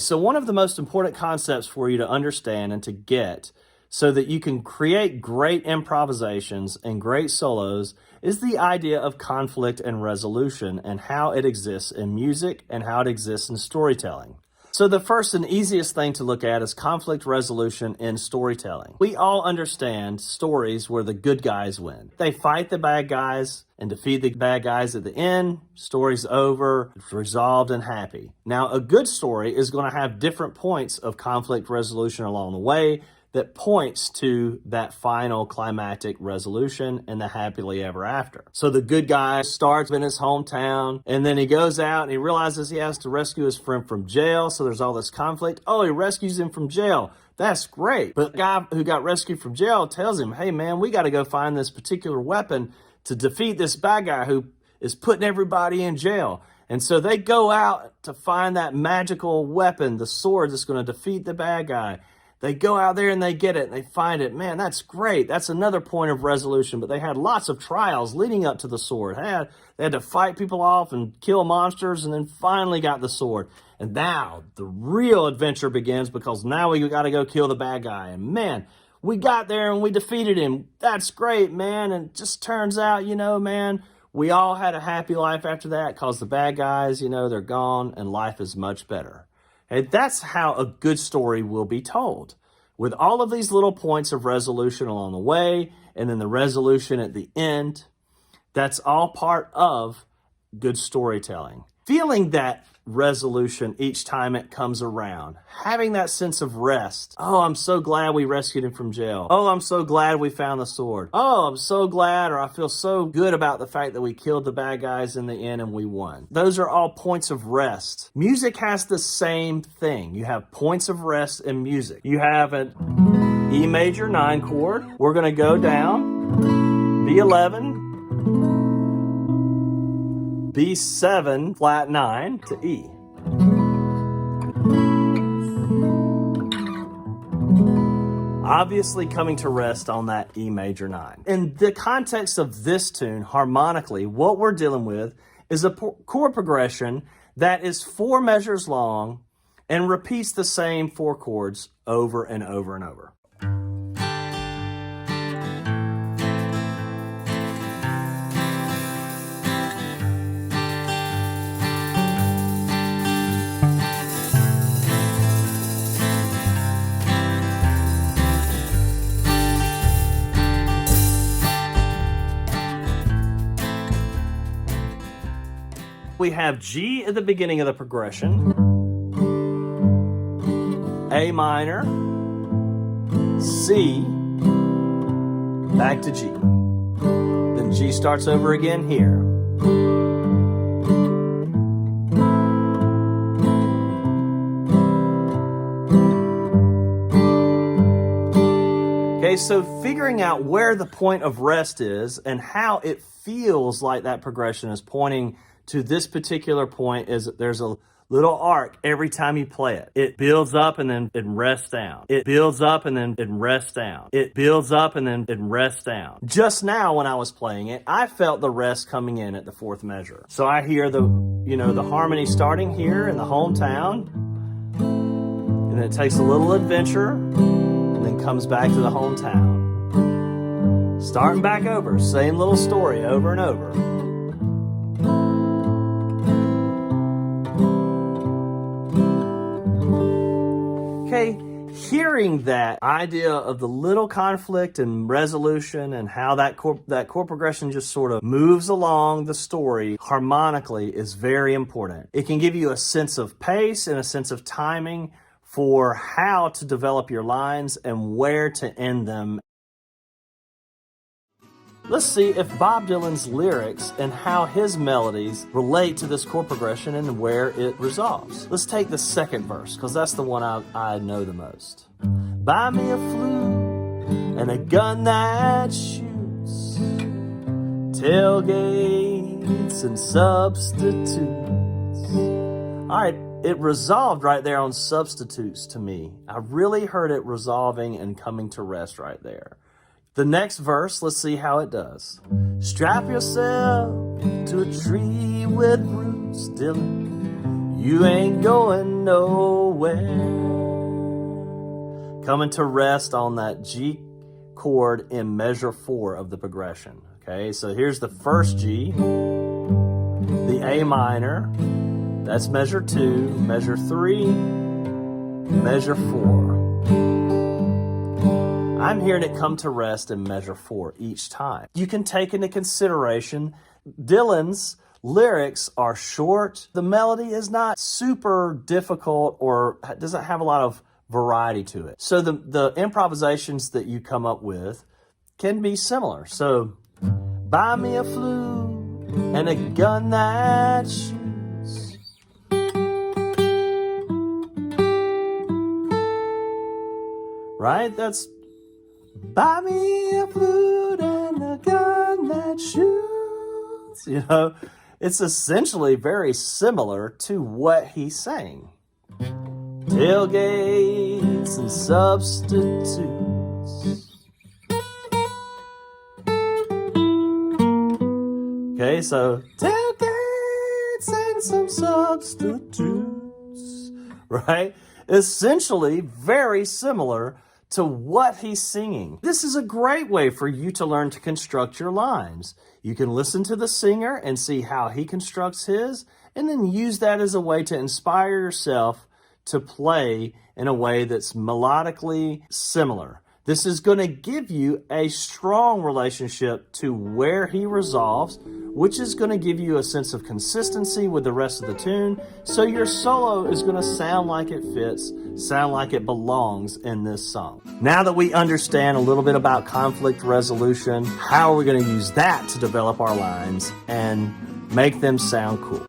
so one of the most important concepts for you to understand and to get so that you can create great improvisations and great solos is the idea of conflict and resolution and how it exists in music and how it exists in storytelling. So the first and easiest thing to look at is conflict resolution in storytelling. We all understand stories where the good guys win. They fight the bad guys and defeat the bad guys at the end. Story's over, it's resolved and happy. Now, a good story is going to have different points of conflict resolution along the way that points to that final climactic resolution and the happily ever after. So the good guy starts in his hometown, and then he goes out and he realizes he has to rescue his friend from jail, so there's all this conflict. Oh, he rescues him from jail. That's great. But the guy who got rescued from jail tells him, hey man, we got to go find this particular weapon to defeat this bad guy who is putting everybody in jail. And so they go out to find that magical weapon, the sword that's going to defeat the bad guy. They go out there and they get it and they find it. Man, that's great. That's another point of resolution. But they had lots of trials leading up to the sword. They had to fight people off and kill monsters and then finally got the sword. And now the real adventure begins because now we got to go kill the bad guy. And man, we got there and we defeated him. That's great, man. And it just turns out, man, we all had a happy life after that because the bad guys, they're gone and life is much better. And that's how a good story will be told, with all of these little points of resolution along the way, and then the resolution at the end. That's all part of good storytelling. Feeling that resolution each time it comes around, having that sense of rest. Oh, I'm so glad we rescued him from jail. Oh, I'm so glad we found the sword. Oh, I'm so glad, or I feel so good about the fact that we killed the bad guys in the end and we won. Those are all points of rest. Music has the same thing. You have points of rest in music. You have an E major 9 chord. We're going to go down, B11, B7, flat 9 to E. Obviously coming to rest on that E major 9. In the context of this tune, harmonically, what we're dealing with is a chord progression that is 4 measures long and repeats the same 4 chords over and over and over. We have G at the beginning of the progression, A minor, C, back to G. Then G starts over again here. Okay, so figuring out where the point of rest is and how it feels like that progression is pointing to this particular point is that there's a little arc every time you play it. It builds up and then it rests down. It builds up and then it rests down. It builds up and then it rests down. Just now when I was playing it, I felt the rest coming in at the 4th measure. So I hear the harmony starting here in the hometown, and then it takes a little adventure and then comes back to the hometown. Starting back over, same little story over and over. Okay, hearing that idea of the little conflict and resolution and how that chord progression just sort of moves along the story harmonically is very important. It can give you a sense of pace and a sense of timing for how to develop your lines and where to end them. Let's see if Bob Dylan's lyrics and how his melodies relate to this chord progression and where it resolves. Let's take the second verse, because that's the one I know the most. Buy me a flute and a gun that shoots, tailgates and substitutes. All right, it resolved right there on substitutes to me. I really heard it resolving and coming to rest right there. The next verse, let's see how it does. Strap yourself to a tree with roots, Dylan. You ain't going nowhere. Coming to rest on that G chord in measure 4 of the progression. Okay, so here's the first G, the A minor, that's measure 2, measure 3, measure 4. I'm hearing it come to rest in measure 4 each time. You can take into consideration Dylan's lyrics are short. The melody is not super difficult or doesn't have a lot of variety to it. So the improvisations that you come up with can be similar. So, buy me a flute and a gun that shoots. Right? That's buy me a flute and a gun that shoots. You know, it's essentially very similar to what he's saying. Tailgates and substitutes. Okay, so tailgates and some substitutes, right? Essentially very similar to what he's singing. This is a great way for you to learn to construct your lines. You can listen to the singer and see how he constructs his, and then use that as a way to inspire yourself to play in a way that's melodically similar. This is going to give you a strong relationship to where he resolves, which is going to give you a sense of consistency with the rest of the tune, so your solo is going to sound like it fits, sound like it belongs in this song. Now that we understand a little bit about conflict resolution, how are we going to use that to develop our lines and make them sound cool?